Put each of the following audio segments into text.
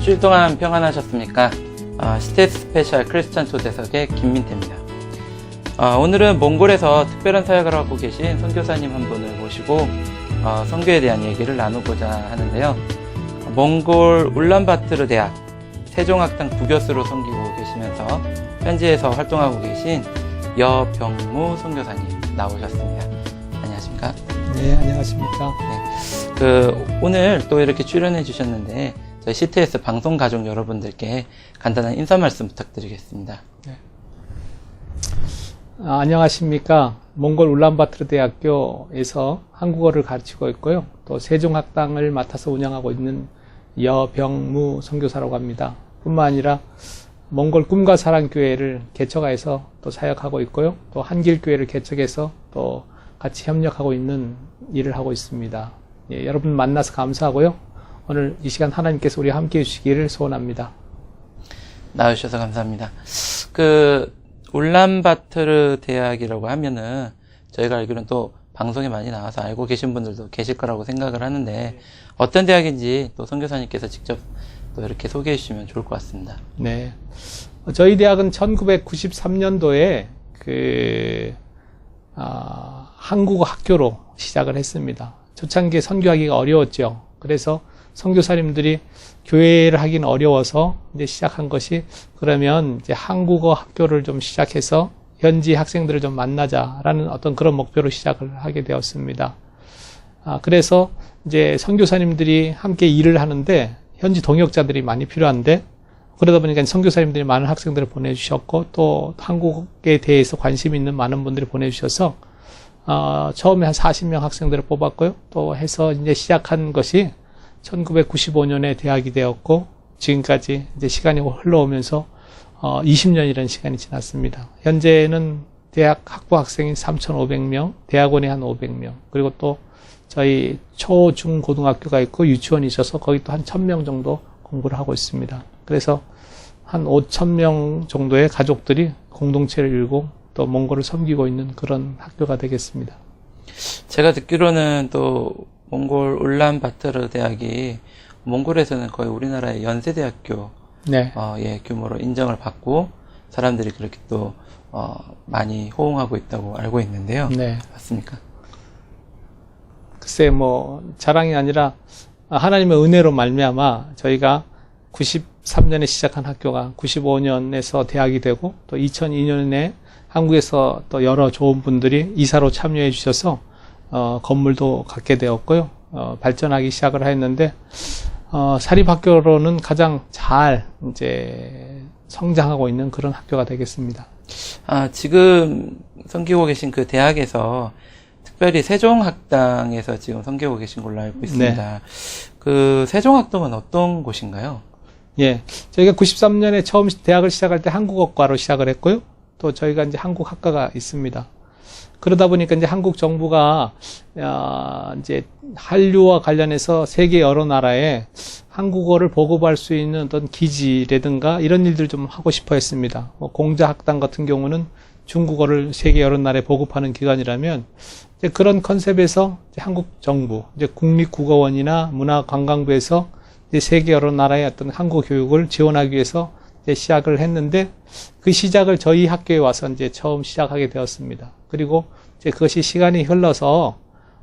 일주일 동안 평안하셨습니까? 시테스 스페셜 크리스천 초대석의 김민태입니다. 오늘은 몽골에서 특별한 사역을 하고 계신 선교사님 한 분을 모시고 선교에 대한 얘기를 나누고자 하는데요. 몽골 울란바토르 대학 세종학당 부교수로 섬기고 계시면서 현지에서 활동하고 계신 여병무 선교사님 나오셨습니다. 안녕하십니까? 네, 안녕하십니까? 네, 오늘 또 이렇게 출연해 주셨는데 저희 CTS 방송 가족 여러분들께 간단한 인사 말씀 부탁드리겠습니다. 네. 안녕하십니까? 몽골 울란바토르 대학교에서 한국어를 가르치고 있고요. 또 세종학당을 맡아서 운영하고 있는 여병무 선교사라고 합니다. 뿐만 아니라 몽골 꿈과 사랑 교회를 개척해서 또 사역하고 있고요. 또 한길교회를 개척해서 또 같이 협력하고 있는 일을 하고 있습니다. 예, 여러분 만나서 감사하고요. 오늘 이 시간 하나님께서 우리와 함께 해주시기를 소원합니다. 나와주셔서 감사합니다. 울란바토르 대학이라고 하면은 저희가 알기로는 또 방송에 많이 나와서 알고 계신 분들도 계실 거라고 생각을 하는데 어떤 대학인지 또 선교사님께서 직접 또 이렇게 소개해 주시면 좋을 것 같습니다. 네. 저희 대학은 1993년도에 한국어 학교로 시작을 했습니다. 초창기에 선교하기가 어려웠죠. 그래서 선교사님들이 교회를 하기는 어려워서 이제 시작한 것이 그러면 이제 한국어 학교를 좀 시작해서 현지 학생들을 좀 만나자라는 어떤 그런 목표로 시작을 하게 되었습니다. 그래서 이제 선교사님들이 함께 일을 하는데 현지 동역자들이 많이 필요한데 그러다 보니까 선교사님들이 많은 학생들을 보내주셨고 또 한국에 대해서 관심 있는 많은 분들이 보내주셔서 처음에 한 40명 학생들을 뽑았고요. 또 해서 이제 시작한 것이 1995년에 대학이 되었고 지금까지 이제 시간이 흘러오면서 20년이라는 시간이 지났습니다. 현재는 대학 학부 학생이 3,500명, 대학원이 한 500명, 그리고 또 저희 초, 중, 고등학교가 있고 유치원이 있어서 거기 또 한 1,000명 정도 공부를 하고 있습니다. 그래서 한 5,000명 정도의 가족들이 공동체를 이루고 또 몽골을 섬기고 있는 그런 학교가 되겠습니다. 제가 듣기로는 또 몽골 울란바토르 대학이 몽골에서는 거의 우리나라의 연세대학교 네. 규모로 인정을 받고 사람들이 그렇게 또 많이 호응하고 있다고 알고 있는데요. 네. 맞습니까? 글쎄 자랑이 아니라 하나님의 은혜로 말미암아 저희가 93년에 시작한 학교가 95년에서 대학이 되고 또 2002년에 한국에서 또 여러 좋은 분들이 이사로 참여해 주셔서 건물도 갖게 되었고요. 발전하기 시작을 했는데 사립학교로는 가장 잘 이제 성장하고 있는 그런 학교가 되겠습니다. 지금 섬기고 계신 그 대학에서 특별히 세종학당에서 지금 섬기고 계신 걸로 알고 있습니다. 네. 그 세종학당은 어떤 곳인가요? 예, 저희가 93년에 처음 대학을 시작할 때 한국어과로 시작을 했고요. 또 저희가 이제 한국학과가 있습니다. 그러다 보니까 이제 한국 정부가 이제 한류와 관련해서 세계 여러 나라에 한국어를 보급할 수 있는 어떤 기지라든가 이런 일들을 좀 하고 싶어 했습니다. 공자학당 같은 경우는 중국어를 세계 여러 나라에 보급하는 기관이라면 이제 그런 컨셉에서 이제 한국 정부, 이제 국립국어원이나 문화관광부에서 이제 세계 여러 나라의 어떤 한국 교육을 지원하기 위해서 이제 시작을 했는데 그 시작을 저희 학교에 와서 이제 처음 시작하게 되었습니다. 그리고 이제 그것이 시간이 흘러서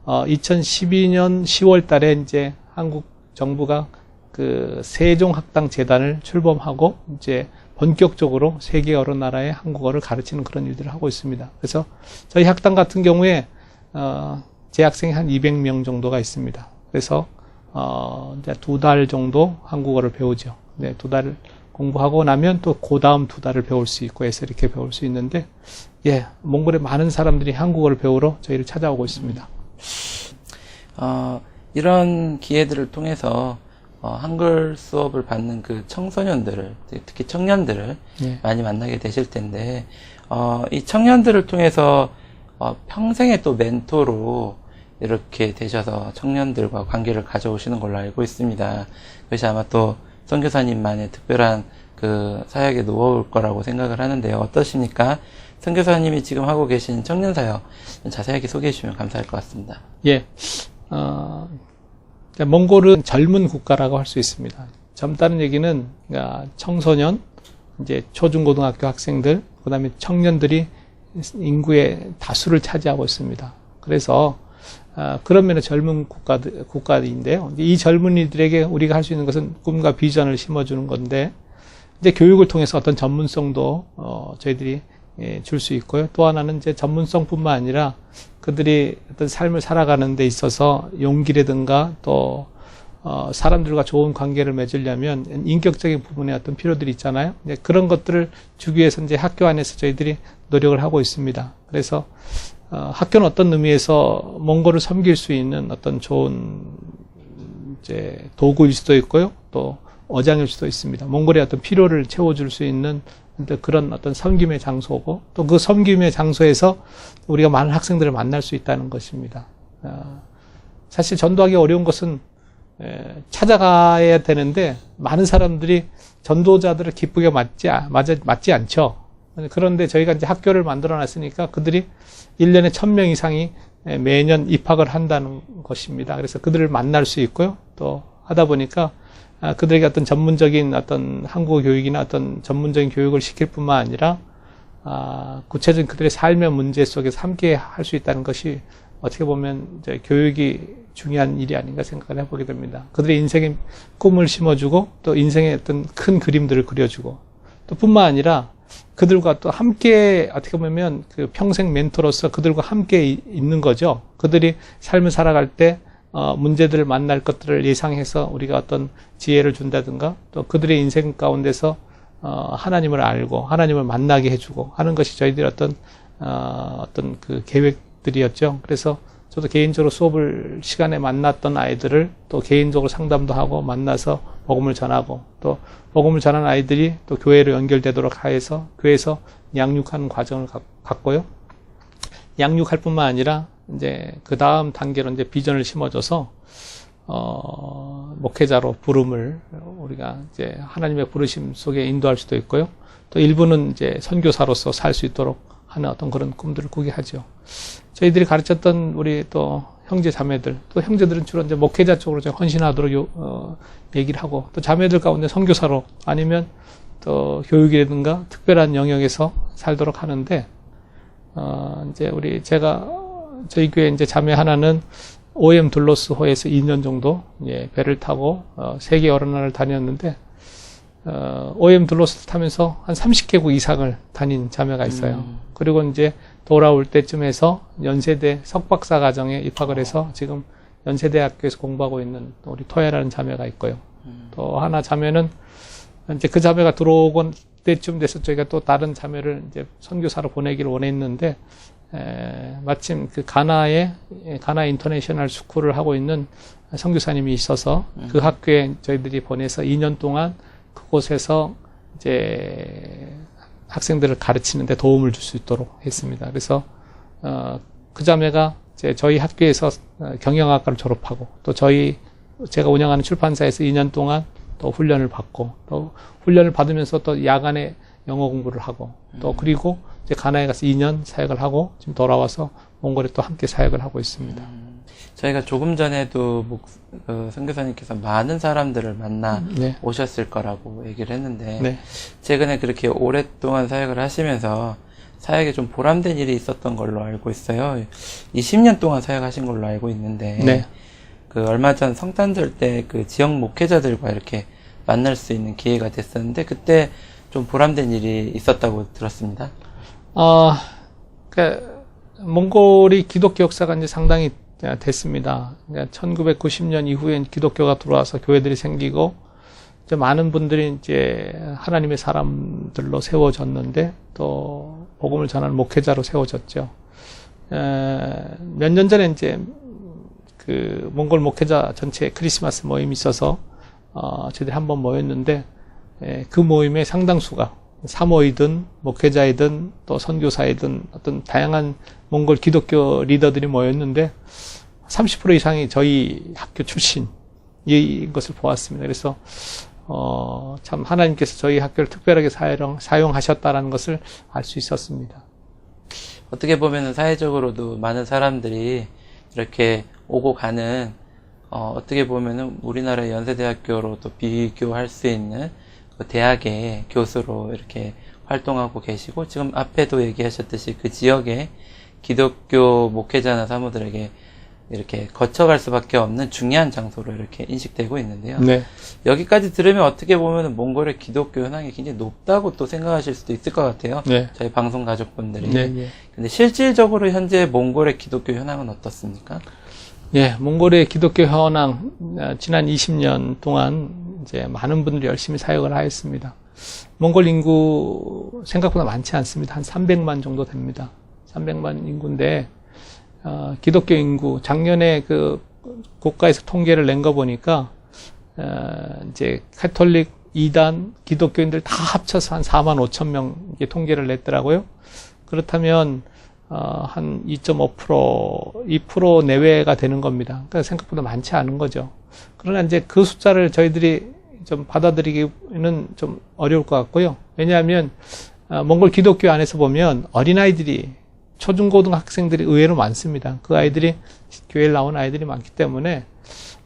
2012년 10월 달에 이제 한국 정부가 그 세종학당 재단을 출범하고 이제 본격적으로 세계 여러 나라의 한국어를 가르치는 그런 일들을 하고 있습니다. 그래서 저희 학당 같은 경우에 재학생이 한 200명 정도가 있습니다. 그래서 이제 2달 정도 한국어를 배우죠. 네, 2달을 공부하고 나면 또 그 다음 2달을 배울 수 있고 해서 이렇게 배울 수 있는데 예, 몽골의 많은 사람들이 한국어를 배우러 저희를 찾아오고 있습니다. 이런 기회들을 통해서 한글 수업을 받는 그 청소년들을, 특히 청년들을 예. 많이 만나게 되실 텐데 이 청년들을 통해서 평생의 또 멘토로 이렇게 되셔서 청년들과 관계를 가져오시는 걸로 알고 있습니다. 그것이 아마 또 선교사님만의 특별한 그 사역에 놓아올 거라고 생각을 하는데요. 어떠십니까? 선교사님이 지금 하고 계신 청년 사역 자세하게 소개해 주시면 감사할 것 같습니다. 예, 몽골은 젊은 국가라고 할 수 있습니다. 젊다는 얘기는 청소년, 이제 초중고등학교 학생들, 그다음에 청년들이 인구의 다수를 차지하고 있습니다. 그래서 그런 면에 젊은 국가인데요. 이 젊은이들에게 우리가 할 수 있는 것은 꿈과 비전을 심어주는 건데, 이제 교육을 통해서 어떤 전문성도 저희들이 줄 수 있고요. 또 하나는 이제 전문성뿐만 아니라 그들이 어떤 삶을 살아가는 데 있어서 용기라든가 또 사람들과 좋은 관계를 맺으려면 인격적인 부분에 어떤 필요들이 있잖아요. 이제 그런 것들을 주기 위해서 이제 학교 안에서 저희들이 노력을 하고 있습니다. 그래서 학교는 어떤 의미에서 몽골을 섬길 수 있는 어떤 좋은 이제 도구일 수도 있고요. 또 어장일 수도 있습니다. 몽골의 어떤 필요를 채워줄 수 있는 그런 어떤 섬김의 장소고, 또 그 섬김의 장소에서 우리가 많은 학생들을 만날 수 있다는 것입니다. 사실 전도하기 어려운 것은 찾아가야 되는데 많은 사람들이 전도자들을 기쁘게 맞지 않죠. 그런데 저희가 이제 학교를 만들어 놨으니까 그들이 1년에 1000명 이상이 매년 입학을 한다는 것입니다. 그래서 그들을 만날 수 있고요. 또 하다 보니까 그들에게 어떤 전문적인 어떤 한국어 교육이나 어떤 전문적인 교육을 시킬 뿐만 아니라 구체적인 그들의 삶의 문제 속에서 함께 할 수 있다는 것이 어떻게 보면 이제 교육이 중요한 일이 아닌가 생각을 해보게 됩니다. 그들의 인생의 꿈을 심어주고 또 인생의 어떤 큰 그림들을 그려주고, 또 뿐만 아니라 그들과 또 함께 어떻게 보면 그 평생 멘토로서 그들과 함께 있는 거죠. 그들이 삶을 살아갈 때 문제들을 만날 것들을 예상해서 우리가 어떤 지혜를 준다든가, 또 그들의 인생 가운데서 하나님을 알고 하나님을 만나게 해주고 하는 것이 저희들의 어떤 그 계획들이었죠. 그래서 저도 개인적으로 수업을 시간에 만났던 아이들을 또 개인적으로 상담도 하고 만나서 복음을 전하고, 또 복음을 전한 아이들이 또 교회로 연결되도록 하여서 교회에서 양육하는 과정을 갖고요. 양육할 뿐만 아니라 이제 그 다음 단계로 이제 비전을 심어줘서 목회자로 부름을 우리가 이제 하나님의 부르심 속에 인도할 수도 있고요. 또 일부는 이제 선교사로서 살 수 있도록 하는 어떤 그런 꿈들을 꾸게 하죠. 저희들이 가르쳤던 우리 또 형제 자매들, 또 형제들은 주로 이제 목회자 쪽으로 헌신하도록 얘기를 하고, 또 자매들 가운데 선교사로 아니면 또 교육이라든가 특별한 영역에서 살도록 하는데, 이제 저희 교회 이제 자매 하나는 OM 둘로스호에서 2년 정도 배를 타고 세계 여러 나라를 다녔는데, OM 둘로스 타면서 한 30개국 이상을 다닌 자매가 있어요. 그리고 이제 돌아올 때쯤에서 연세대 석박사 과정에 입학을 해서 지금 연세대학교에서 공부하고 있는 우리 토야라는 자매가 있고요. 또 하나 자매는 이제 그 자매가 들어오건 때쯤 돼서 저희가 또 다른 자매를 이제 선교사로 보내기를 원했는데, 마침 그 가나 인터내셔널 스쿨을 하고 있는 선교사님이 있어서 그 학교에 저희들이 보내서 2년 동안 그곳에서 이제 학생들을 가르치는데 도움을 줄 수 있도록 했습니다. 그래서 그 자매가 이제 저희 학교에서 경영학과를 졸업하고, 또 제가 운영하는 출판사에서 2년 동안 또 훈련을 받고, 또 훈련을 받으면서 또 야간에 영어 공부를 하고, 또 그리고 이제 가나에 가서 2년 사역을 하고 지금 돌아와서 몽골에 또 함께 사역을 하고 있습니다. 저희가 조금 전에도 선교사님께서 많은 사람들을 만나 네. 오셨을 거라고 얘기를 했는데, 네. 최근에 그렇게 오랫동안 사역을 하시면서 사역에 좀 보람된 일이 있었던 걸로 알고 있어요. 20년 동안 사역하신 걸로 알고 있는데, 네. 그 얼마 전 성탄절 때 그 지역 목회자들과 이렇게 만날 수 있는 기회가 됐었는데, 그때 좀 보람된 일이 있었다고 들었습니다. 몽골이 기독교 역사가 이제 상당히 됐습니다. 1990년 이후에 기독교가 들어와서 교회들이 생기고, 이제 많은 분들이 이제 하나님의 사람들로 세워졌는데, 또 복음을 전하는 목회자로 세워졌죠. 몇 년 전에 이제 그 몽골 목회자 전체 크리스마스 모임이 있어서 저희들이 한번 모였는데, 그 모임의 상당수가 사모이든 목회자이든 또 선교사이든 어떤 다양한 몽골 기독교 리더들이 모였는데 30% 이상이 저희 학교 출신인 것을 보았습니다. 그래서 참 하나님께서 저희 학교를 특별하게 사용하셨다라는 것을 알 수 있었습니다. 어떻게 보면 사회적으로도 많은 사람들이 이렇게 오고 가는 어떻게 보면은 우리나라 연세대학교로 또 비교할 수 있는 그 대학의 교수로 이렇게 활동하고 계시고, 지금 앞에도 얘기하셨듯이 그 지역의 기독교 목회자나 사모들에게 이렇게 거쳐갈 수밖에 없는 중요한 장소로 이렇게 인식되고 있는데요. 네. 여기까지 들으면 어떻게 보면 몽골의 기독교 현황이 굉장히 높다고 또 생각하실 수도 있을 것 같아요. 네. 저희 방송 가족분들이. 네, 네. 근데 실질적으로 현재 몽골의 기독교 현황은 어떻습니까? 예, 몽골의 기독교 현황, 지난 20년 동안 이제 많은 분들이 열심히 사역을 하였습니다. 몽골 인구 생각보다 많지 않습니다. 한 300만 정도 됩니다. 300만 인구인데, 기독교 인구, 작년에 그 국가에서 통계를 낸 거 보니까, 이제 카톨릭 2단 기독교인들 다 합쳐서 한 4만 5천 명 통계를 냈더라고요. 그렇다면, 한 2.5%, 2% 내외가 되는 겁니다. 그러니까 생각보다 많지 않은 거죠. 그러나 이제 그 숫자를 저희들이 좀 받아들이기는 좀 어려울 것 같고요. 왜냐하면, 몽골 기독교 안에서 보면 어린아이들이, 초중고등학생들이 의외로 많습니다. 그 아이들이, 교회에 나온 아이들이 많기 때문에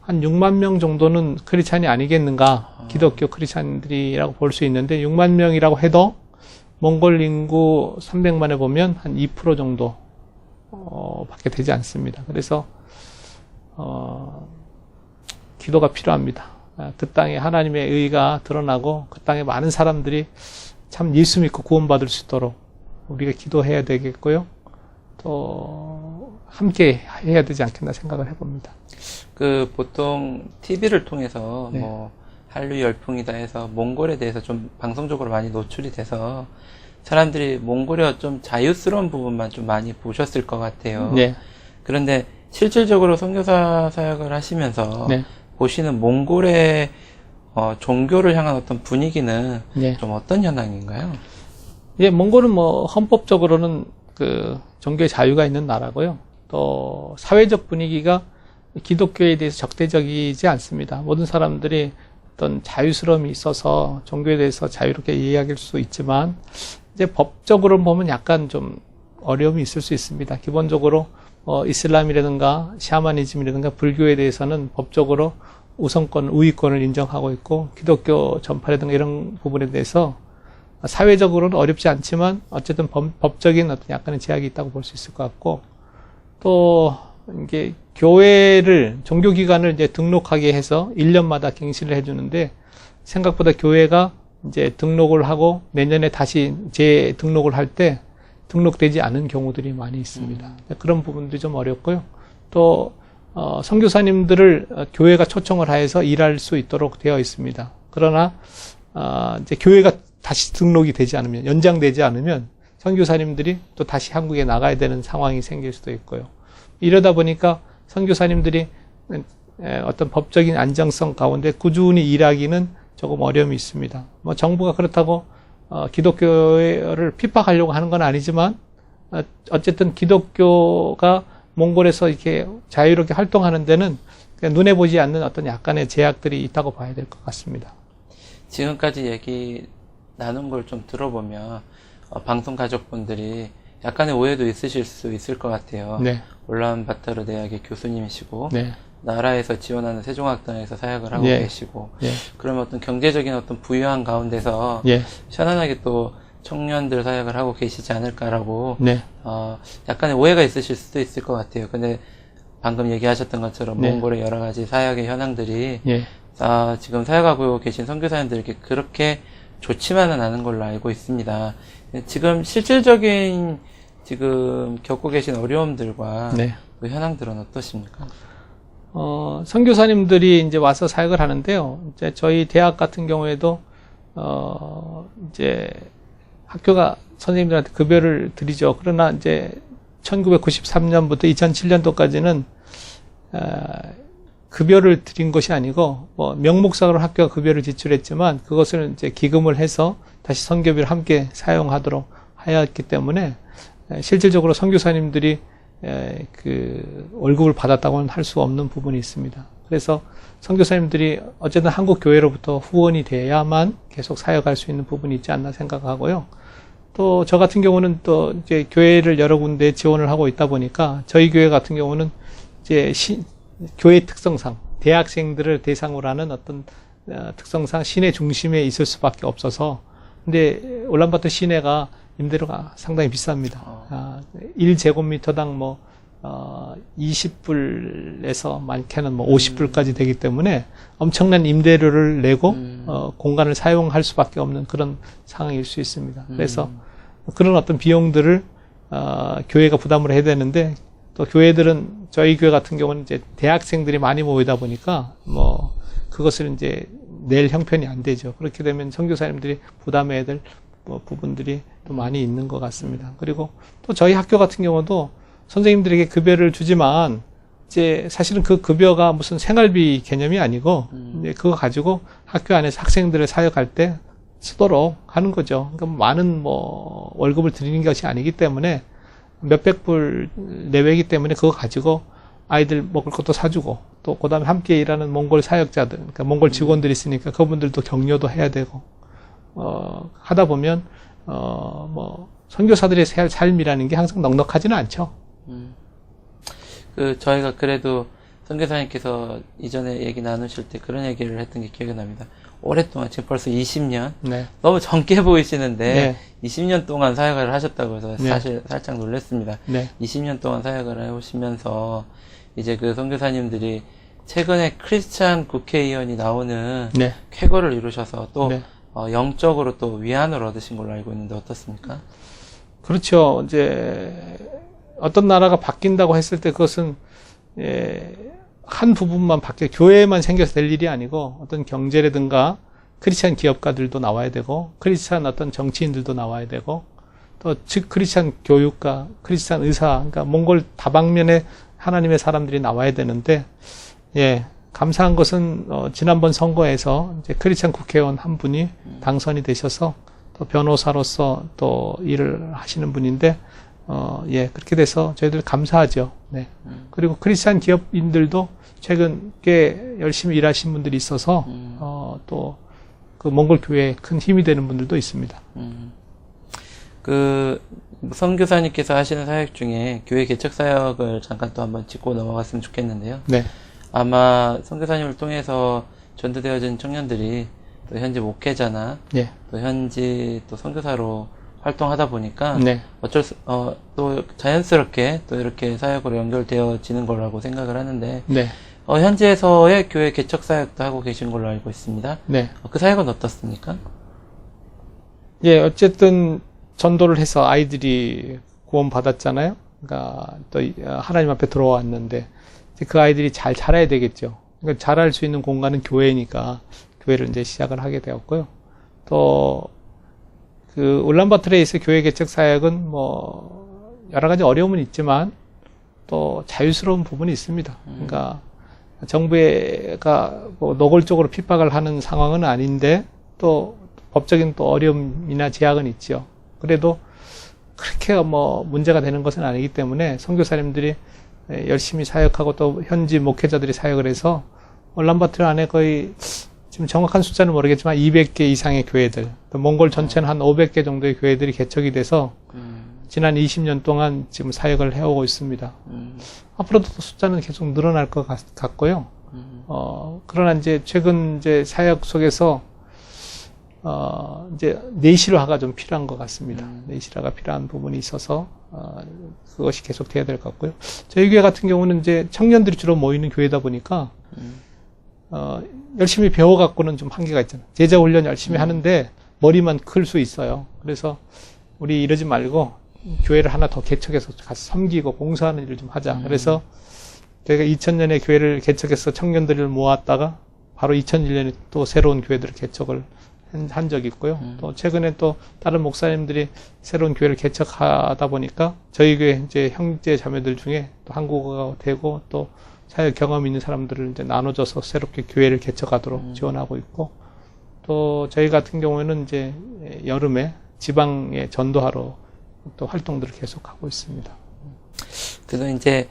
한 6만 명 정도는 크리스찬이 아니겠는가, 기독교 크리스찬들이라고 볼 수 있는데, 6만 명이라고 해도 몽골 인구 300만에 보면 한 2% 정도 밖에 되지 않습니다. 그래서 기도가 필요합니다. 그 땅에 하나님의 의가 드러나고 그 땅에 많은 사람들이 참 예수 믿고 구원받을 수 있도록 우리가 기도해야 되겠고요. 또 함께 해야 되지 않겠나 생각을 해봅니다. 그 보통 TV를 통해서 네. 뭐 한류 열풍이다 해서 몽골에 대해서 좀 방송적으로 많이 노출이 돼서 사람들이 몽골의 좀 자유스러운 부분만 좀 많이 보셨을 것 같아요. 네. 그런데 실질적으로 선교사 사역을 하시면서 네. 보시는 몽골의 종교를 향한 어떤 분위기는 네. 좀 어떤 현황인가요? 예, 몽골은 뭐 헌법적으로는 그 종교의 자유가 있는 나라고요. 또 사회적 분위기가 기독교에 대해서 적대적이지 않습니다. 모든 사람들이 어떤 자유스러움이 있어서 종교에 대해서 자유롭게 이야기할 수 있지만 이제 법적으로 보면 약간 좀 어려움이 있을 수 있습니다. 기본적으로 이슬람이라든가 샤머니즘이라든가 불교에 대해서는 법적으로 우선권, 우위권을 인정하고 있고 기독교 전파라든가 이런 부분에 대해서 사회적으로는 어렵지 않지만 어쨌든 법적인 어떤 약간의 제약이 있다고 볼 수 있을 것 같고, 또 이게 교회를 종교기관을 이제 등록하게 해서 1년마다 갱신을 해주는데 생각보다 교회가 이제 등록을 하고 내년에 다시 재등록을 할 때 등록되지 않은 경우들이 많이 있습니다. 그런 부분도 좀 어렵고요. 또 선교사님들을 교회가 초청을 하여서 일할 수 있도록 되어 있습니다. 그러나 이제 교회가 다시 등록이 되지 않으면, 연장되지 않으면 선교사님들이 또 다시 한국에 나가야 되는 상황이 생길 수도 있고요. 이러다 보니까 선교사님들이 어떤 법적인 안정성 가운데 꾸준히 일하기는 조금 어려움이 있습니다. 뭐 정부가 그렇다고 기독교를 핍박하려고 하는 건 아니지만 어쨌든 기독교가 몽골에서 이렇게 자유롭게 활동하는 데는 그냥 눈에 보지 않는 어떤 약간의 제약들이 있다고 봐야 될 것 같습니다. 지금까지 얘기 나눈 걸 좀 들어보면 방송 가족분들이 약간의 오해도 있으실 수 있을 것 같아요. 네. 울란바토르 대학의 교수님이시고 네. 나라에서 지원하는 세종학당에서 사역을 하고 예. 계시고 예. 그러면 어떤 경제적인 어떤 부유한 가운데서 예. 편안하게 또 청년들 사역을 하고 계시지 않을까라고 네. 약간의 오해가 있으실 수도 있을 것 같아요. 근데 방금 얘기하셨던 것처럼 네. 몽골의 여러 가지 사역의 현황들이 예. 지금 사역하고 계신 선교사님들에게 그렇게 좋지만은 않은 걸로 알고 있습니다. 지금 실질적인 지금 겪고 계신 어려움들과 네. 그 현황들은 어떠십니까? 선교사님들이 이제 와서 사역을 하는데요. 이제 저희 대학 같은 경우에도, 이제 학교가 선생님들한테 급여를 드리죠. 그러나 이제 1993년부터 2007년도까지는, 급여를 드린 것이 아니고, 뭐, 명목상으로 학교가 급여를 지출했지만, 그것을 이제 기금을 해서 다시 선교비를 함께 사용하도록 하였기 때문에, 실질적으로 선교사님들이 그 월급을 받았다고는 할 수 없는 부분이 있습니다. 그래서 선교사님들이 어쨌든 한국 교회로부터 후원이 돼야만 계속 사역할 수 있는 부분이 있지 않나 생각하고요. 또 저 같은 경우는 또 이제 교회를 여러 군데 지원을 하고 있다 보니까 저희 교회 같은 경우는 이제 교회 특성상 대학생들을 대상으로 하는 어떤 특성상 시내 중심에 있을 수밖에 없어서 근데 울란바토 시내가 임대료가 상당히 비쌉니다. 1제곱미터당 뭐 20불에서 많게는 뭐 50불까지 되기 때문에 엄청난 임대료를 내고 공간을 사용할 수밖에 없는 그런 상황일 수 있습니다. 그래서 그런 어떤 비용들을 교회가 부담을 해야 되는데 또 교회들은 저희 교회 같은 경우는 이제 대학생들이 많이 모이다 보니까 뭐 그것을 이제 낼 형편이 안 되죠. 그렇게 되면 선교사님들이 부담해야 될 부분들이 또 많이 있는 것 같습니다. 그리고 또 저희 학교 같은 경우도 선생님들에게 급여를 주지만 이제 사실은 그 급여가 무슨 생활비 개념이 아니고 이제 그거 가지고 학교 안에서 학생들을 사역할 때 쓰도록 하는 거죠. 그러니까 많은 뭐 월급을 드리는 것이 아니기 때문에 몇백 불 내외이기 때문에 그거 가지고 아이들 먹을 것도 사주고 또 그다음에 함께 일하는 몽골 사역자들, 그러니까 몽골 직원들이 있으니까 그분들도 격려도 해야 되고 하다 보면 뭐 선교사들의 삶이라는 게 항상 넉넉하지는 않죠. 저희가 그래도 선교사님께서 이전에 얘기 나누실 때 그런 얘기를 했던 게 기억이 납니다. 오랫동안 지금 벌써 20년 네. 너무 젊게 보이시는데 네. 20년 동안 사역을 하셨다고 해서 네. 사실 살짝 놀랐습니다. 네. 20년 동안 사역을 해오시면서 이제 그 선교사님들이 최근에 크리스찬 국회의원이 나오는 네. 쾌거를 이루셔서 또 네. 영적으로 또 위안을 얻으신 걸로 알고 있는데 어떻습니까? 그렇죠. 이제 어떤 나라가 바뀐다고 했을 때 그것은 한 부분만 바뀌어 교회만 생겨서 될 일이 아니고 어떤 경제라든가 크리스찬 기업가들도 나와야 되고 크리스찬 어떤 정치인들도 나와야 되고 또 즉 크리스찬 교육가, 크리스찬 의사, 그러니까 몽골 다방면에 하나님의 사람들이 나와야 되는데 감사한 것은 지난번 선거에서 이제 크리스찬 국회의원 한 분이 당선이 되셔서 또 변호사로서 또 일을 하시는 분인데 그렇게 돼서 저희들 감사하죠. 네. 그리고 크리스찬 기업인들도 최근 꽤 열심히 일하신 분들이 있어서 또 그 몽골 교회에 큰 힘이 되는 분들도 있습니다. 그 선교사님께서 하시는 사역 중에 교회 개척 사역을 잠깐 또 한번 짚고 넘어갔으면 좋겠는데요. 네. 아마 선교사님을 통해서 전도되어진 청년들이 또 현지 목회자나 네. 또 현지 또 선교사로 활동하다 보니까 네. 또 자연스럽게 또 이렇게 사역으로 연결되어지는 거라고 생각을 하는데 네. 현지에서의 교회 개척 사역도 하고 계신 걸로 알고 있습니다. 네. 그 사역은 어떻습니까? 어쨌든 전도를 해서 아이들이 구원 받았잖아요. 그러니까 또 하나님 앞에 들어왔는데 그 아이들이 잘 자라야 되겠죠. 그러니까 자랄 수 있는 공간은 교회니까 교회를 이제 시작을 하게 되었고요. 또 그 울란바토르에 있을 교회 개척 사역은 뭐 여러 가지 어려움은 있지만 또 자유스러운 부분이 있습니다. 그러니까 정부가 뭐 노골적으로 핍박을 하는 상황은 아닌데 또 법적인 또 어려움이나 제약은 있죠. 그래도 그렇게 뭐 문제가 되는 것은 아니기 때문에 선교사님들이 열심히 사역하고 또 현지 목회자들이 사역을 해서 울란바토르 안에 거의 지금 정확한 숫자는 모르겠지만 200개 이상의 교회들, 또 몽골 전체는 한 500개 정도의 교회들이 개척이 돼서 지난 20년 동안 지금 사역을 해오고 있습니다. 앞으로도 숫자는 계속 늘어날 것 같고요. 그러나 이제 최근 이제 사역 속에서 이제 내실화가 좀 필요한 것 같습니다. 내실화가 필요한 부분이 있어서 그것이 계속 돼야 될 것 같고요. 저희 교회 같은 경우는 이제 청년들이 주로 모이는 교회다 보니까 열심히 배워갖고는 좀 한계가 있잖아요. 제자 훈련 열심히 하는데 머리만 클 수 있어요. 그래서 우리 이러지 말고 교회를 하나 더 개척해서 가서 섬기고 봉사하는 일을 좀 하자. 그래서 저희가 2000년에 교회를 개척해서 청년들을 모았다가 바로 2001년에 또 새로운 교회들을 개척을 한 적이 있고요. 또 최근에 또 다른 목사님들이 새로운 교회를 개척하다 보니까 저희 교회 이제 형제 자매들 중에 또 한국어가 되고 또 사역 경험 있는 사람들을 이제 나눠줘서 새롭게 교회를 개척하도록 지원하고 있고 또 저희 같은 경우에는 이제 여름에 지방에 전도하러 또 활동들을 계속하고 있습니다. 그래서 이제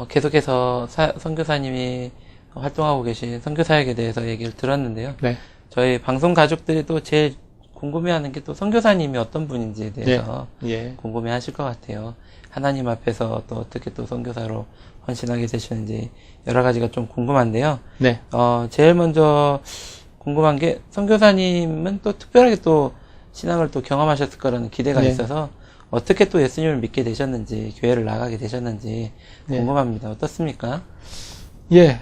계속해서 선교사님이 활동하고 계신 선교사역에 대해서 얘기를 들었는데요. 네. 저희 방송 가족들이 또 제일 궁금해하는 게 또 선교사님이 어떤 분인지에 대해서 예. 궁금해하실 것 같아요. 하나님 앞에서 또 어떻게 또 선교사로 헌신하게 되시는지 여러 가지가 좀 궁금한데요. 네. 제일 먼저 궁금한 게 선교사님은 또 특별하게 또 신앙을 또 경험하셨을 거라는 기대가 네. 있어서 어떻게 또 예수님을 믿게 되셨는지, 교회를 나가게 되셨는지 네. 궁금합니다. 어떻습니까? 예,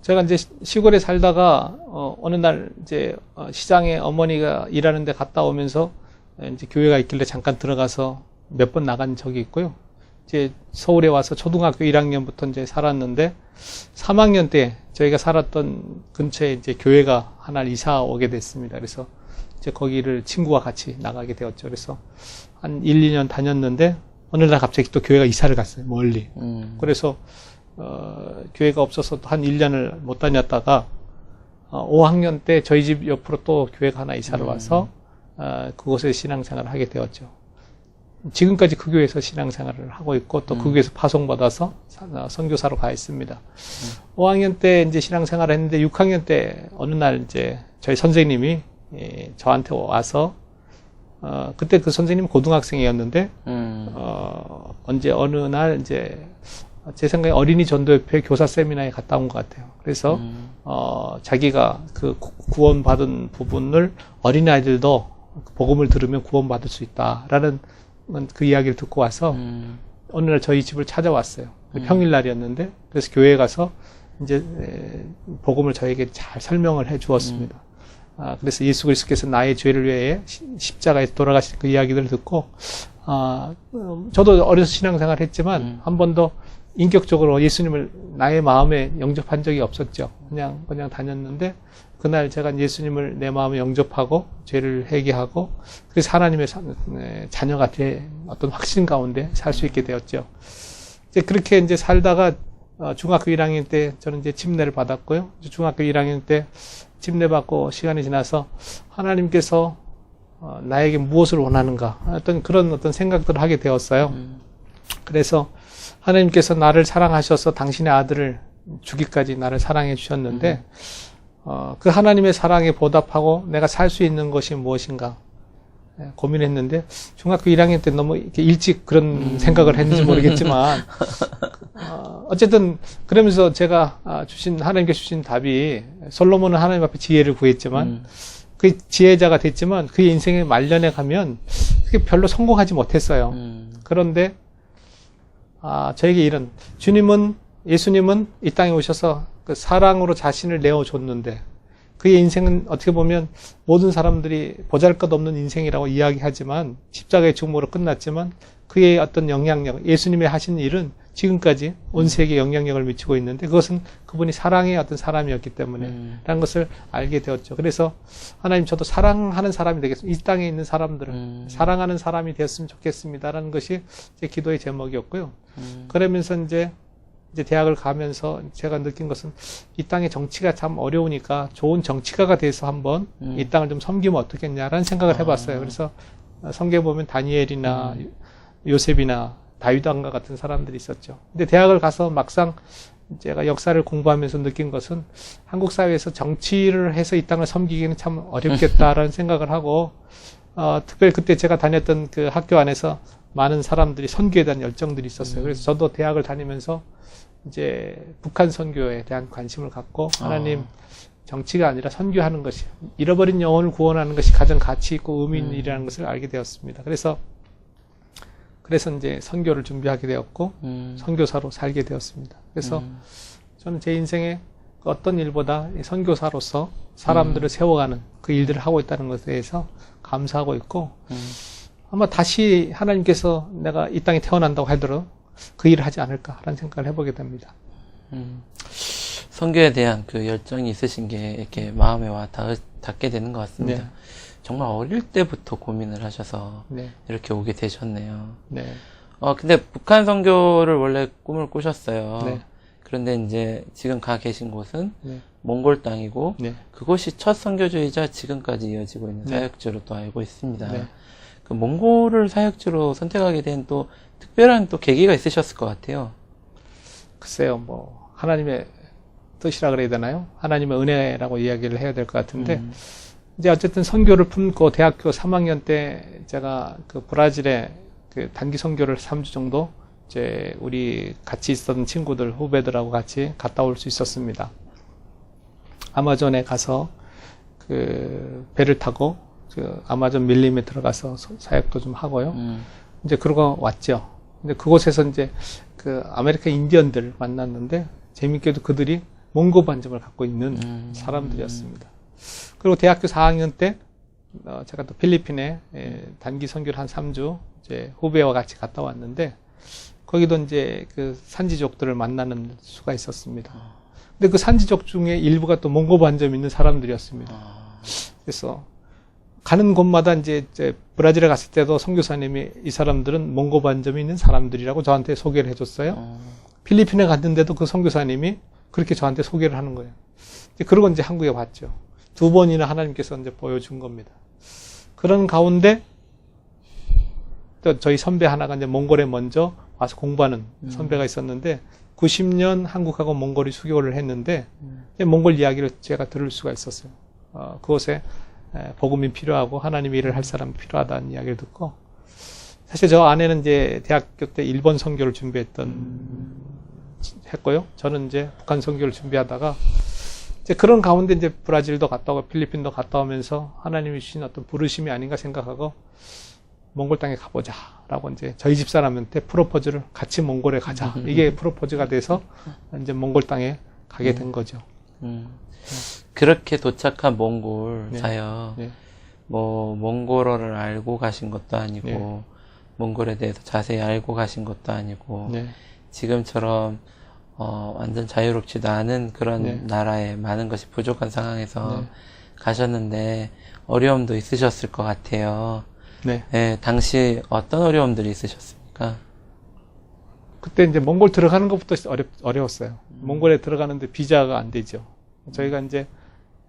제가 이제 시골에 살다가, 어느 날 이제 시장에 어머니가 일하는 데 갔다 오면서 이제 교회가 있길래 잠깐 들어가서 몇 번 나간 적이 있고요. 이제 서울에 와서 초등학교 1학년부터 이제 살았는데 3학년 때 저희가 살았던 근처에 이제 교회가 하나 이사 오게 됐습니다. 그래서 이제 거기를 친구와 같이 나가게 되었죠. 그래서 한 1, 2년 다녔는데 어느 날 갑자기 또 교회가 이사를 갔어요. 멀리. 그래서 교회가 없어서 또 한 1년을 못 다녔다가 5학년 때 저희 집 옆으로 또 교회가 하나 이사를 와서 그곳에 신앙생활을 하게 되었죠. 지금까지 그 교회에서 신앙생활을 하고 있고 또 그 교회에서 파송받아서 선교사로 가 있습니다. 5학년 때 이제 신앙생활을 했는데 6학년 때 어느 날 이제 저희 선생님이 저한테 와서 그때 그 선생님은 고등학생이었는데 언제 어느 날 이제 제 생각에 어린이 전도협회 교사 세미나에 갔다 온 것 같아요. 그래서 자기가 그 구원받은 부분을 어린아이들도 복음을 들으면 구원받을 수 있다라는 그 이야기를 듣고 와서 어느 날 저희 집을 찾아왔어요. 평일날이었는데 그래서 교회에 가서 이제 복음을 저에게 잘 설명을 해 주었습니다. 그래서 예수 그리스도께서 나의 죄를 위해 십자가에 돌아가신 그 이야기들을 듣고 저도 어려서 신앙생활을 했지만 한 번도 인격적으로 예수님을 나의 마음에 영접한 적이 없었죠. 그냥 다녔는데 그날 제가 예수님을 내 마음에 영접하고 죄를 회개하고 그래서 하나님의 자녀가 된 어떤 확신 가운데 살 수 있게 되었죠. 이제 그렇게 이제 살다가 중학교 1학년 때 저는 이제 침례를 받았고요. 중학교 1학년 때 침례 받고 시간이 지나서 하나님께서 나에게 무엇을 원하는가 그런 생각들을 하게 되었어요. 그래서 하나님께서 나를 사랑하셔서 당신의 아들을 주기까지 나를 사랑해 주셨는데 그 하나님의 사랑에 보답하고 내가 살 수 있는 것이 무엇인가 고민했는데 중학교 1학년 때 너무 이렇게 일찍 그런 생각을 했는지 모르겠지만 어쨌든 그러면서 제가 하나님께 주신 답이 솔로몬은 하나님 앞에 지혜를 구했지만 그 지혜자가 됐지만 그의 인생의 말년에 가면 그게 별로 성공하지 못했어요. 그런데 저에게 이런 예수님은 이 땅에 오셔서 그 사랑으로 자신을 내어줬는데 그의 인생은 어떻게 보면 모든 사람들이 보잘것없는 인생이라고 이야기하지만 십자가의 죽음으로 끝났지만 그의 어떤 영향력, 예수님의 하신 일은 지금까지 온 세계에 영향력을 미치고 있는데 그것은 그분이 사랑의 어떤 사람이었기 때문에 라는 것을 알게 되었죠. 그래서 하나님 저도 사랑하는 사람이 되겠습니다. 이 땅에 있는 사람들을 사랑하는 사람이 되었으면 좋겠습니다라는 것이 제 기도의 제목이었고요. 그러면서 이제 대학을 가면서 제가 느낀 것은 이 땅의 정치가 참 어려우니까 좋은 정치가가 돼서 한번 이 땅을 좀 섬기면 어떻겠냐라는 생각을 해봤어요. 그래서 성경에 보면 다니엘이나 요셉이나 다윗왕과 같은 사람들이 있었죠. 근데 대학을 가서 막상 제가 역사를 공부하면서 느낀 것은 한국 사회에서 정치를 해서 이 땅을 섬기기는 참 어렵겠다라는 생각을 하고 특별히 그때 제가 다녔던 그 학교 안에서 많은 사람들이 선교에 대한 열정들이 있었어요. 그래서 저도 대학을 다니면서 이제 북한 선교에 대한 관심을 갖고 하나님 정치가 아니라 선교하는 것이 잃어버린 영혼을 구원하는 것이 가장 가치 있고 의미 있는 일이라는 것을 알게 되었습니다. 그래서 이제 선교를 준비하게 되었고 선교사로 살게 되었습니다. 그래서 저는 제 인생에 어떤 일보다 선교사로서 사람들을 세워가는 그 일들을 하고 있다는 것에 대해서 감사하고 있고 아마 다시 하나님께서 내가 이 땅에 태어난다고 하더라도 그 일을 하지 않을까라는 생각을 해보게 됩니다. 선교에 대한 그 열정이 있으신 게 이렇게 마음에 와 닿게 되는 것 같습니다. 네. 정말 어릴 때부터 고민을 하셔서 네. 이렇게 오게 되셨네요. 네. 근데 북한 선교를 원래 꿈을 꾸셨어요. 네. 그런데 이제 지금 가 계신 곳은 네. 몽골 땅이고 네. 그곳이 첫 선교주이자 지금까지 이어지고 있는 네. 사역지로 또 알고 있습니다. 네. 그 몽골을 사역지로 선택하게 된 또 특별한 또 계기가 있으셨을 것 같아요. 글쎄요, 뭐 하나님의 뜻이라 그래야 되나요? 하나님의 은혜라고 이야기를 해야 될 것 같은데 이제 어쨌든 선교를 품고 대학교 3학년 때 제가 그 브라질에 그 단기 선교를 3주 정도 이제 우리 같이 있었던 친구들, 후배들하고 같이 갔다 올 수 있었습니다. 아마존에 가서 그 배를 타고 그 아마존 밀림에 들어가서 사역도 좀 하고요. 이제 그러고 왔죠. 근데 그곳에서 이제 그 아메리카 인디언들 만났는데 재밌게도 그들이 몽고 반점을 갖고 있는 사람들이었습니다. 그리고 대학교 4학년 때 제가 또 필리핀에 단기 선교를 한 3주 이제 후배와 같이 갔다 왔는데 거기도 이제 그 산지족들을 만나는 수가 있었습니다. 근데 그 산지족 중에 일부가 또 몽고 반점 있는 사람들이었습니다. 그래서 가는 곳마다 이제 브라질에 갔을 때도 선교사님이 이 사람들은 몽고 반점이 있는 사람들이라고 저한테 소개를 해줬어요. 필리핀에 갔는데도 그 선교사님이 그렇게 저한테 소개를 하는 거예요. 그러고 이제 한국에 왔죠. 2번이나 하나님께서 이제 보여준 겁니다. 그런 가운데 또 저희 선배 하나가 이제 몽골에 먼저 와서 공부하는 선배가 있었는데 90년 한국하고 몽골이 수교를 했는데 몽골 이야기를 제가 들을 수가 있었어요. 그곳에 복음이 필요하고 하나님 일을 할 사람이 필요하다는 이야기를 듣고 사실 저 아내는 이제 대학교 때 일본 선교를 했고요. 저는 이제 북한 선교를 준비하다가 이제 그런 가운데 이제 브라질도 갔다 오고 필리핀도 갔다 오면서 하나님이 주신 어떤 부르심이 아닌가 생각하고 몽골 땅에 가보자라고 이제 저희 집사람한테 프로포즈를 같이 몽골에 가자. 이게 프로포즈가 돼서 이제 몽골 땅에 가게 된 거죠. 그렇게 도착한 몽골 네. 사역, 네. 뭐 몽골어를 알고 가신 것도 아니고 네. 몽골에 대해서 자세히 알고 가신 것도 아니고 네. 지금처럼 완전 자유롭지도 않은 그런 네. 나라에 많은 것이 부족한 상황에서 네. 가셨는데 어려움도 있으셨을 것 같아요. 네. 네, 당시 어떤 어려움들이 있으셨습니까? 그때 이제 몽골 들어가는 것부터 어려웠어요. 몽골에 들어가는데 비자가 안 되죠. 저희가 이제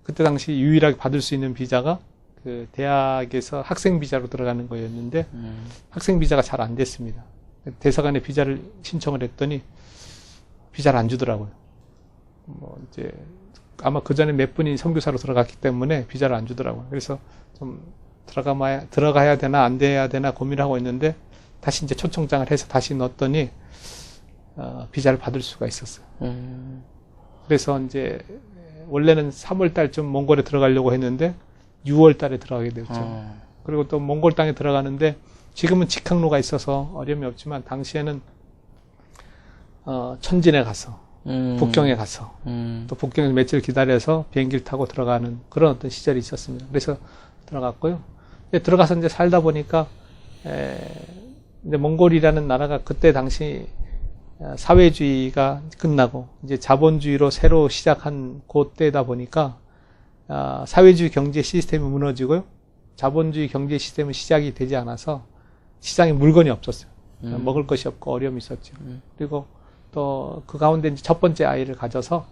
그때 당시 유일하게 받을 수 있는 비자가 그 대학에서 학생 비자로 들어가는 거였는데 학생 비자가 잘 안 됐습니다. 대사관에 비자를 신청을 했더니 비자를 안 주더라고요. 뭐 이제 아마 그 전에 몇 분이 선교사로 들어갔기 때문에 비자를 안 주더라고요. 그래서 좀 들어가야 되나 안 돼야 되나 고민하고 있는데 다시 이제 초청장을 해서 다시 넣었더니 비자를 받을 수가 있었어요. 그래서 이제 원래는 3월 달쯤 몽골에 들어가려고 했는데 6월 달에 들어가게 됐죠. 그리고 또 몽골 땅에 들어가는데 지금은 직항로가 있어서 어려움이 없지만 당시에는 천진에 가서 북경에 가서 또 북경에서 며칠 기다려서 비행기를 타고 들어가는 그런 어떤 시절이 있었습니다. 그래서 들어갔고요. 들어가서 이제 살다 보니까 이제 몽골이라는 나라가 그때 당시 사회주의가 끝나고 이제 자본주의로 새로 시작한 그때다 보니까 사회주의 경제 시스템이 무너지고요. 자본주의 경제 시스템은 시작이 되지 않아서 시장에 물건이 없었어요. 먹을 것이 없고 어려움이 있었죠. 그리고 또 그 가운데 이제 첫 번째 아이를 가져서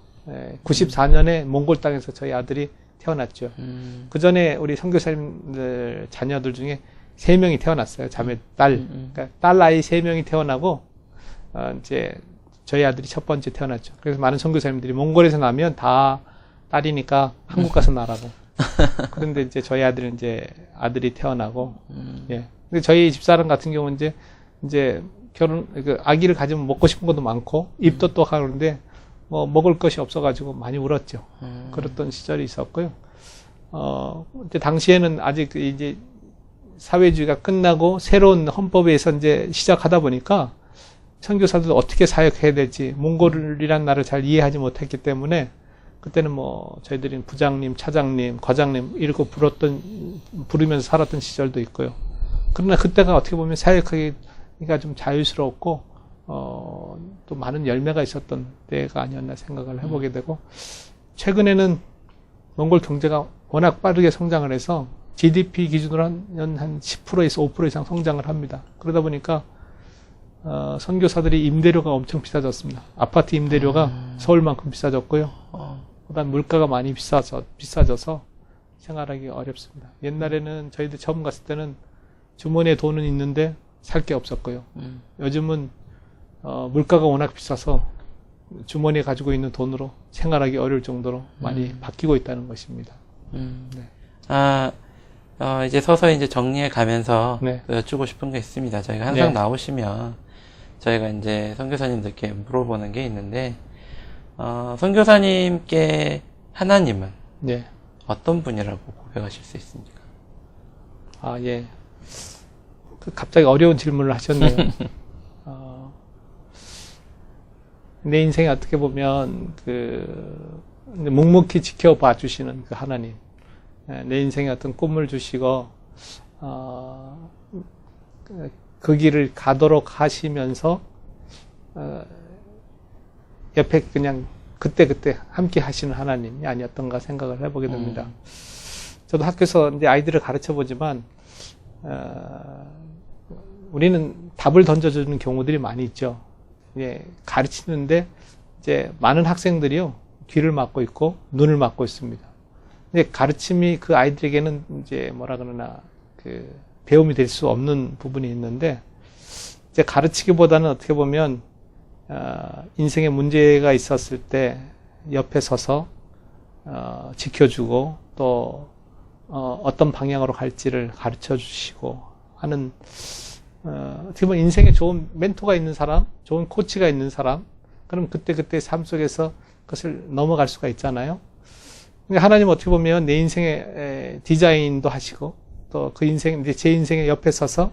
94년에 몽골 땅에서 저희 아들이 태어났죠. 그 전에 우리 선교사님들 자녀들 중에 3명이 태어났어요. 자매 딸. 그러니까 딸 아이 3명이 태어나고 이제 저희 아들이 첫 번째 태어났죠. 그래서 많은 선교사님들이 몽골에서 나면 다 딸이니까 한국 가서 나라고. 그런데 이제 저희 아들은 이제 아들이 태어나고, 예. 근데 저희 집사람 같은 경우는 이제 아기를 가지면 먹고 싶은 것도 많고, 입도 또 하는데, 뭐, 먹을 것이 없어가지고 많이 울었죠. 그랬던 시절이 있었고요. 이제 당시에는 아직 이제 사회주의가 끝나고 새로운 헌법에서 이제 시작하다 보니까 선교사들도 어떻게 사역해야 될지 몽골이란 나라를 잘 이해하지 못했기 때문에 그때는 뭐 저희들이 부장님, 차장님, 과장님 이렇게 부르면서 살았던 시절도 있고요. 그러나 그때가 어떻게 보면 사역하기가 좀 자유스럽고 또 많은 열매가 있었던 때가 아니었나 생각을 해보게 되고 최근에는 몽골 경제가 워낙 빠르게 성장을 해서 GDP 기준으로 한 10%에서 5% 이상 성장을 합니다. 그러다 보니까 선교사들이 임대료가 엄청 비싸졌습니다. 아파트 임대료가 서울만큼 비싸졌고요. 그다음 물가가 많이 비싸져서 생활하기 어렵습니다. 옛날에는 저희들 처음 갔을 때는 주머니에 돈은 있는데 살 게 없었고요. 요즘은 물가가 워낙 비싸서 주머니에 가지고 있는 돈으로 생활하기 어려울 정도로 많이 바뀌고 있다는 것입니다. 네. 이제 서서히 이제 정리해 가면서 네. 여쭈고 싶은 게 있습니다. 저희가 항상 네. 나오시면 저희가 이제 선교사님들께 물어보는 게 있는데, 선교사님께 하나님은 네. 어떤 분이라고 고백하실 수 있습니까? 예. 갑자기 어려운 질문을 하셨네요. 내 인생에 어떻게 보면 묵묵히 지켜봐 주시는 그 하나님, 내 인생에 어떤 꿈을 주시고 그 길을 가도록 하시면서 옆에 그냥 그때 함께 하시는 하나님이 아니었던가 생각을 해보게 됩니다. 저도 학교에서 이제 아이들을 가르쳐 보지만 우리는 답을 던져주는 경우들이 많이 있죠. 예, 가르치는데 이제 많은 학생들이요 귀를 막고 있고 눈을 막고 있습니다. 근데 가르침이 그 아이들에게는 이제 뭐라 그러나 배움이 될 수 없는 부분이 있는데, 이제 가르치기보다는 어떻게 보면 인생에 문제가 있었을 때 옆에 서서 지켜주고 또 어떤 방향으로 갈지를 가르쳐 주시고 하는, 어떻게 보면 인생에 좋은 멘토가 있는 사람, 좋은 코치가 있는 사람, 그럼 그때 삶 속에서 그것을 넘어갈 수가 있잖아요. 하나님 어떻게 보면 내 인생의 디자인도 하시고 또 그 인생, 제 인생의 옆에 서서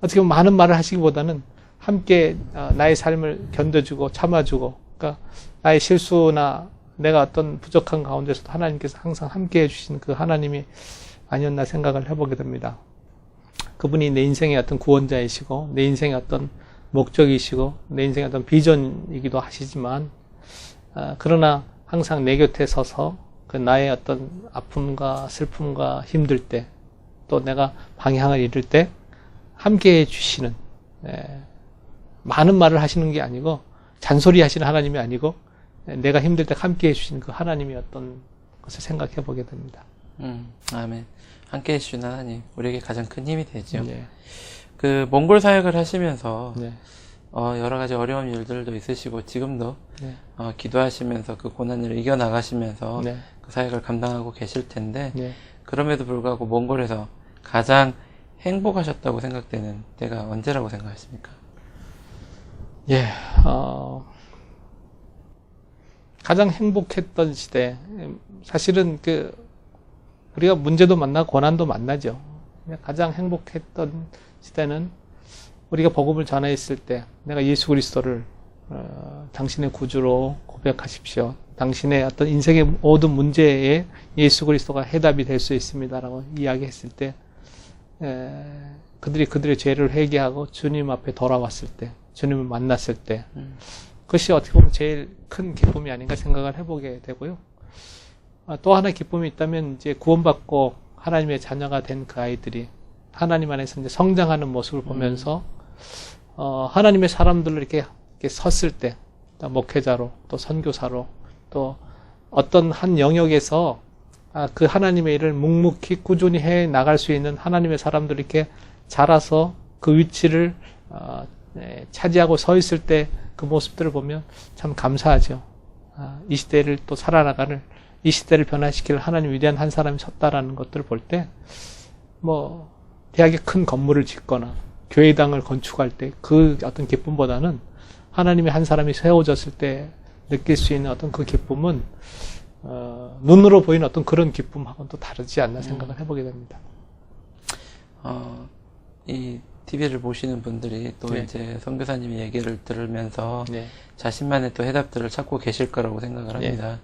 어떻게 보면 많은 말을 하시기보다는 함께 나의 삶을 견뎌주고 참아주고, 그러니까 나의 실수나 내가 어떤 부족한 가운데서도 하나님께서 항상 함께 해주시는 그 하나님이 아니었나 생각을 해보게 됩니다. 그분이 내 인생의 어떤 구원자이시고 내 인생의 어떤 목적이시고 내 인생의 어떤 비전이기도 하시지만, 그러나 항상 내 곁에 서서 그 나의 어떤 아픔과 슬픔과 힘들 때, 또 내가 방향을 잃을 때 함께 해주시는, 많은 말을 하시는 게 아니고 잔소리 하시는 하나님이 아니고 내가 힘들 때 함께 해주시는 그 하나님이 어떤 것을 생각해 보게 됩니다. 아멘. 함께 해주시는 하나님, 우리에게 가장 큰 힘이 되죠. 네. 몽골 사역을 하시면서 네. 여러 가지 어려운 일들도 있으시고 지금도 네. 기도하시면서 그 고난을 이겨나가시면서 네. 그 사역을 감당하고 계실 텐데, 네. 그럼에도 불구하고 몽골에서 가장 행복하셨다고 생각되는 때가 언제라고 생각하십니까? 예, 가장 행복했던 시대, 사실은 우리가 문제도 만나고 고난도 만나죠. 가장 행복했던 시대는 우리가 복음을 전했을 때, 내가 예수 그리스도를 당신의 구주로 고백하십시오. 당신의 어떤 인생의 모든 문제에 예수 그리스도가 해답이 될 수 있습니다라고 이야기했을 때, 그들의 죄를 회개하고 주님 앞에 돌아왔을 때, 주님을 만났을 때, 그것이 어떻게 보면 제일 큰 기쁨이 아닌가 생각을 해보게 되고요. 또 하나 기쁨이 있다면, 이제 구원받고 하나님의 자녀가 된 그 아이들이 하나님 안에서 이제 성장하는 모습을 보면서 하나님의 사람들로 이렇게 섰을 때, 목회자로 또 선교사로 또 어떤 한 영역에서 그 하나님의 일을 묵묵히 꾸준히 해 나갈 수 있는 하나님의 사람들이 이렇게 자라서 그 위치를 차지하고 서 있을 때 그 모습들을 보면 참 감사하죠. 이 시대를 또 살아나가는, 이 시대를 변화시킬 하나님 위대한 한 사람이 섰다라는 것들을 볼 때, 대학에 큰 건물을 짓거나 교회당을 건축할 때 그 어떤 기쁨보다는 하나님의 한 사람이 세워졌을 때 느낄 수 있는 어떤 그 기쁨은 눈으로 보이는 어떤 그런 기쁨하고는 또 다르지 않나 생각을 해보게 됩니다. 이 TV를 보시는 분들이 또 네. 이제 선교사님의 얘기를 들으면서 네. 자신만의 또 해답들을 찾고 계실 거라고 생각을 합니다.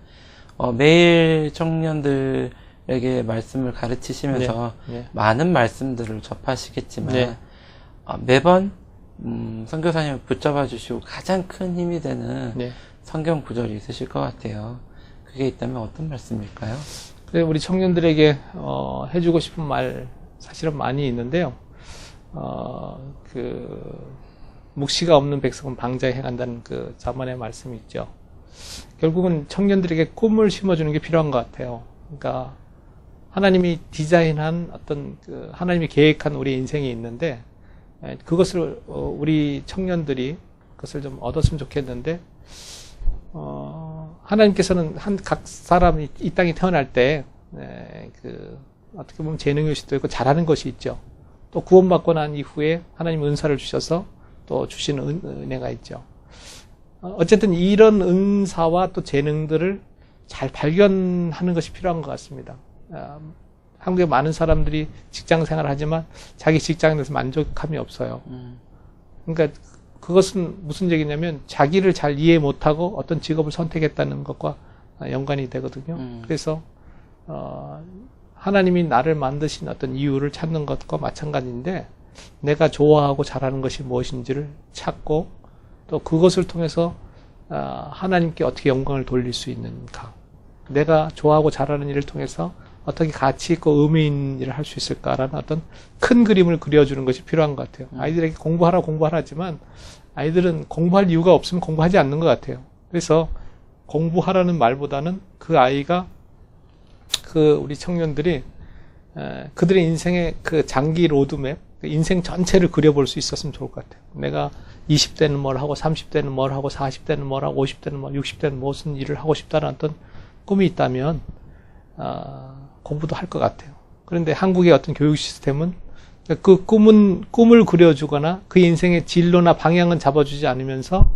매일 청년들에게 말씀을 가르치시면서 네. 많은 말씀들을 접하시겠지만, 네. 매번 선교사님을 붙잡아 주시고 가장 큰 힘이 되는 네. 성경 구절이 있으실 것 같아요. 그게 있다면 어떤 말씀일까요? 우리 청년들에게 해주고 싶은 말 사실은 많이 있는데요. 묵시가 없는 백성은 방자에 행한다는 그 잠언의 말씀이 있죠. 결국은 청년들에게 꿈을 심어주는 게 필요한 것 같아요. 그러니까 하나님이 디자인한 어떤 하나님이 계획한 우리 인생이 있는데, 그것을 우리 청년들이 그것을 좀 얻었으면 좋겠는데, 하나님께서는 각 사람이 이 땅에 태어날 때, 어떻게 보면 재능일 수도 있고 잘하는 것이 있죠. 또 구원받고 난 이후에 하나님 은사를 주셔서 또 주시는 은혜가 있죠. 어쨌든 이런 은사와 또 재능들을 잘 발견하는 것이 필요한 것 같습니다. 한국에 많은 사람들이 직장 생활을 하지만 자기 직장에 대해서 만족감이 없어요. 그러니까 그것은 무슨 얘기냐면 자기를 잘 이해 못하고 어떤 직업을 선택했다는 것과 연관이 되거든요. 그래서 하나님이 나를 만드신 어떤 이유를 찾는 것과 마찬가지인데 내가 좋아하고 잘하는 것이 무엇인지를 찾고 또 그것을 통해서 하나님께 어떻게 영광을 돌릴 수 있는가, 내가 좋아하고 잘하는 일을 통해서 어떻게 가치 있고 의미 있는 일을 할 수 있을까라는 어떤 큰 그림을 그려주는 것이 필요한 것 같아요. 아이들에게 공부하라지만 아이들은 공부할 이유가 없으면 공부하지 않는 것 같아요. 그래서 공부하라는 말보다는 그 아이가 우리 청년들이 그들의 인생의 그 장기 로드맵, 인생 전체를 그려볼 수 있었으면 좋을 것 같아요. 내가 20대는 뭘 하고 30대는 뭘 하고 40대는 뭘 하고 50대는 뭘, 60대는 무슨 일을 하고 싶다는 어떤 꿈이 있다면 공부도 할 것 같아요. 그런데 한국의 어떤 교육 시스템은 그 꿈을 그려주거나 그 인생의 진로나 방향은 잡아주지 않으면서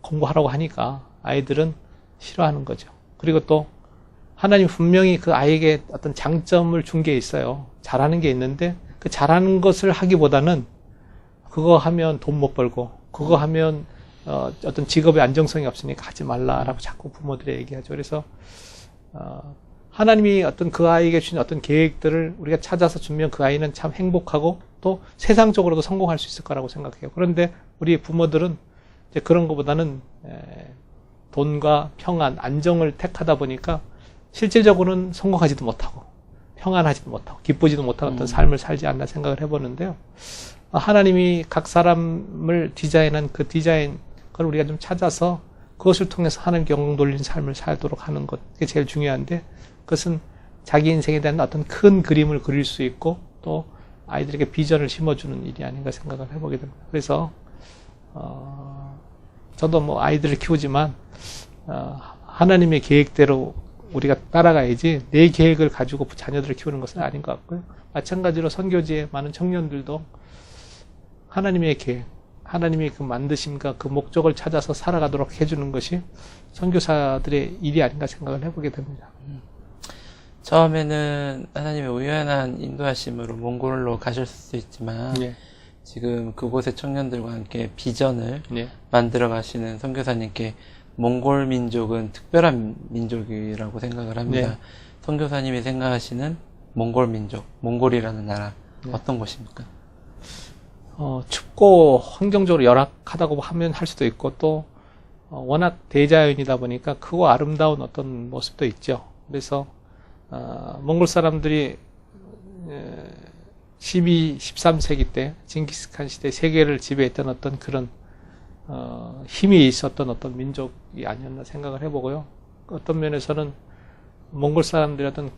공부하라고 하니까 아이들은 싫어하는 거죠. 그리고 또 하나님 분명히 그 아이에게 어떤 장점을 준 게 있어요. 잘하는 게 있는데 그 잘하는 것을 하기보다는 그거 하면 돈 못 벌고 그거 하면 어떤 직업의 안정성이 없으니까 하지 말라라고 자꾸 부모들이 얘기하죠. 그래서 하나님이 어떤 그 아이에게 주신 어떤 계획들을 우리가 찾아서 주면 그 아이는 참 행복하고 또 세상적으로도 성공할 수 있을 거라고 생각해요. 그런데 우리 부모들은 이제 그런 것보다는 돈과 평안, 안정을 택하다 보니까 실질적으로는 성공하지도 못하고 평안하지도 못하고 기쁘지도 못한 어떤 삶을 살지 않나 생각을 해보는데요. 하나님이 각 사람을 디자인한 그 디자인 그걸 우리가 좀 찾아서 그것을 통해서 하나님께 영광 돌리는 삶을 살도록 하는 것, 그게 제일 중요한데 그것은 자기 인생에 대한 어떤 큰 그림을 그릴 수 있고 또 아이들에게 비전을 심어주는 일이 아닌가 생각을 해보게 됩니다. 그래서 저도 뭐 아이들을 키우지만 하나님의 계획대로 우리가 따라가야지 내 계획을 가지고 자녀들을 키우는 것은 아닌 것 같고요. 마찬가지로 선교지의 많은 청년들도 하나님의 계획, 하나님의 그 만드심과 그 목적을 찾아서 살아가도록 해주는 것이 선교사들의 일이 아닌가 생각을 해보게 됩니다. 처음에는 하나님의 우연한 인도하심으로 몽골로 가셨을 수 있지만 네. 지금 그곳의 청년들과 함께 비전을 네. 만들어 가시는 선교사님께 몽골 민족은 특별한 민족이라고 생각을 합니다. 네. 선교사님이 생각하시는 몽골 민족, 몽골이라는 나라 네. 어떤 곳입니까? 춥고 환경적으로 열악하다고 하면 할 수도 있고 또 워낙 대자연이다 보니까 크고 아름다운 어떤 모습도 있죠. 그래서 몽골 사람들이 13세기 때 징기스칸 시대 세계를 지배했던 어떤 그런 힘이 있었던 어떤 민족이 아니었나 생각을 해보고요. 어떤 면에서는 몽골 사람들의 어떤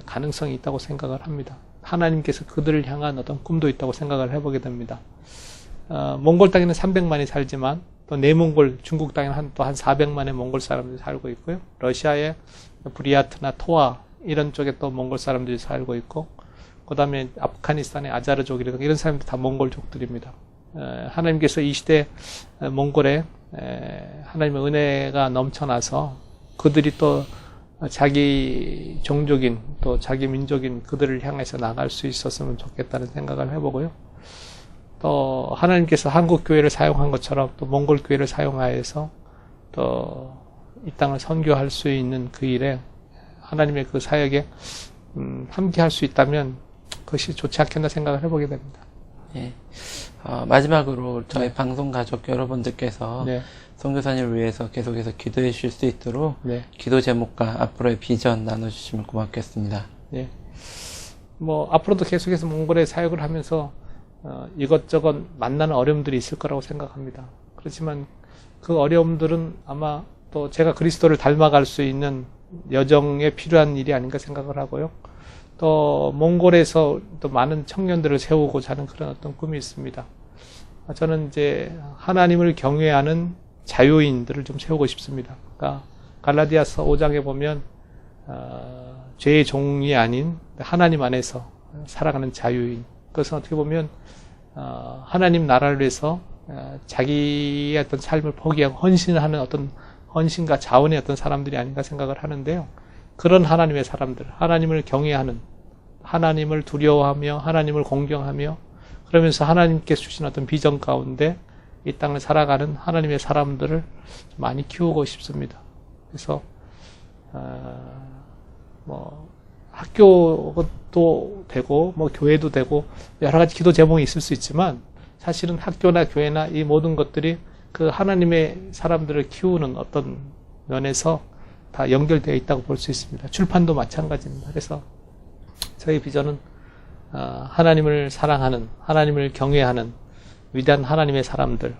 가능성이 있다고 생각을 합니다. 하나님께서 그들을 향한 어떤 꿈도 있다고 생각을 해보게 됩니다. 몽골 땅에는 300만이 살지만 또 내몽골 중국 땅에는 또 한 400만의 몽골 사람들이 살고 있고요. 러시아의 브리야트나 토아 이런 쪽에 또 몽골 사람들이 살고 있고 그 다음에 아프가니스탄의 아자르족이라든가 이런 사람들 다 몽골족들입니다. 하나님께서 이 시대 몽골에 하나님의 은혜가 넘쳐나서 그들이 또 자기 종족인 또 자기 민족인 그들을 향해서 나갈 수 있었으면 좋겠다는 생각을 해보고요. 또 하나님께서 한국 교회를 사용한 것처럼 또 몽골 교회를 사용하여서 또 이 땅을 선교할 수 있는 그 일에 하나님의 그 사역에 함께 할 수 있다면 그것이 좋지 않겠나 생각을 해보게 됩니다. 예. 마지막으로 저희 네. 방송 가족 여러분들께서 네. 선교사님을 위해서 계속해서 기도해 주실 수 있도록 네. 기도 제목과 앞으로의 비전 나눠주시면 고맙겠습니다. 네. 뭐 앞으로도 계속해서 몽골의 사역을 하면서 이것저것 만나는 어려움들이 있을 거라고 생각합니다. 그렇지만 그 어려움들은 아마 또 제가 그리스도를 닮아갈 수 있는 여정에 필요한 일이 아닌가 생각을 하고요. 또 몽골에서 또 많은 청년들을 세우고자 하는 그런 어떤 꿈이 있습니다. 저는 이제 하나님을 경외하는 자유인들을 좀 세우고 싶습니다. 그러니까 갈라디아서 5장에 보면 죄의 종이 아닌 하나님 안에서 살아가는 자유인. 그것은 어떻게 보면 하나님 나라를 위해서 자기의 어떤 삶을 포기하고 헌신하는 어떤 헌신과 자원의 어떤 사람들이 아닌가 생각을 하는데요. 그런 하나님의 사람들, 하나님을 경외하는, 하나님을 두려워하며 하나님을 공경하며 그러면서 하나님께서 주신 어떤 비전 가운데 이 땅을 살아가는 하나님의 사람들을 많이 키우고 싶습니다. 그래서 학교도 되고 교회도 되고 여러 가지 기도 제목이 있을 수 있지만 사실은 학교나 교회나 이 모든 것들이 그 하나님의 사람들을 키우는 어떤 면에서 다 연결되어 있다고 볼 수 있습니다. 출판도 마찬가지입니다. 그래서 저희 비전은 하나님을 사랑하는, 하나님을 경외하는 위대한 하나님의 사람들,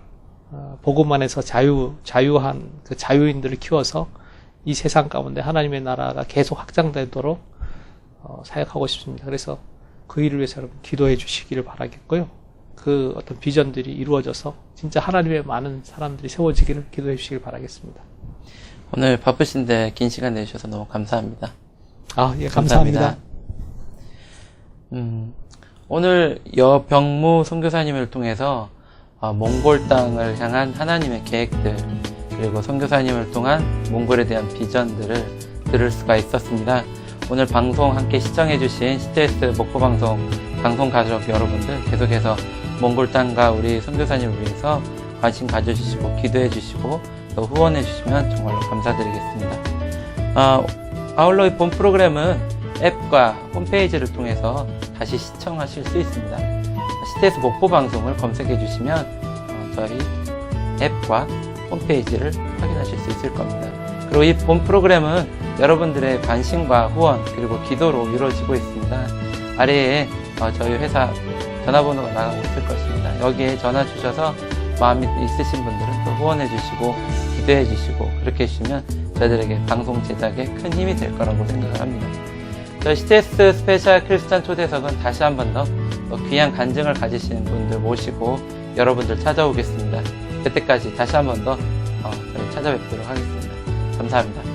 복음 안에서 자유한 그 자유인들을 키워서 이 세상 가운데 하나님의 나라가 계속 확장되도록 사역하고 싶습니다. 그래서 그 일을 위해서 여러분 기도해 주시기를 바라겠고요. 그 어떤 비전들이 이루어져서 진짜 하나님의 많은 사람들이 세워지기를 기도해 주시길 바라겠습니다. 오늘 바쁘신데 긴 시간 내주셔서 너무 감사합니다. 예, 감사합니다. 오늘 여병무 선교사님을 통해서 몽골 땅을 향한 하나님의 계획들 그리고 선교사님을 통한 몽골에 대한 비전들을 들을 수가 있었습니다. 오늘 방송 함께 시청해주신 CTS 목포방송 방송 가족 여러분들 계속해서 몽골 땅과 우리 선교사님을 위해서 관심 가져주시고 기도해주시고 또 후원해주시면 정말로 감사드리겠습니다. 아울러 이 본 프로그램은 앱과 홈페이지를 통해서 다시 시청하실 수 있습니다. CTS 목포방송을 검색해주시면 저희 앱과 홈페이지를 확인하실 수 있을 겁니다. 그리고 이 본 프로그램은 여러분들의 관심과 후원 그리고 기도로 이루어지고 있습니다. 아래에 저희 회사 전화번호가 나가고 있을 것입니다. 여기에 전화 주셔서 마음이 있으신 분들은 또 후원해 주시고 기도해 주시고 그렇게 해주시면 저희들에게 방송 제작에 큰 힘이 될 거라고 생각을 합니다. 저희 CTS 스페셜 크리스찬 초대석은 다시 한 번 더 귀한 간증을 가지시는 분들 모시고 여러분들 찾아오겠습니다. 그때까지 다시 한 번 더 찾아뵙도록 하겠습니다. 감사합니다.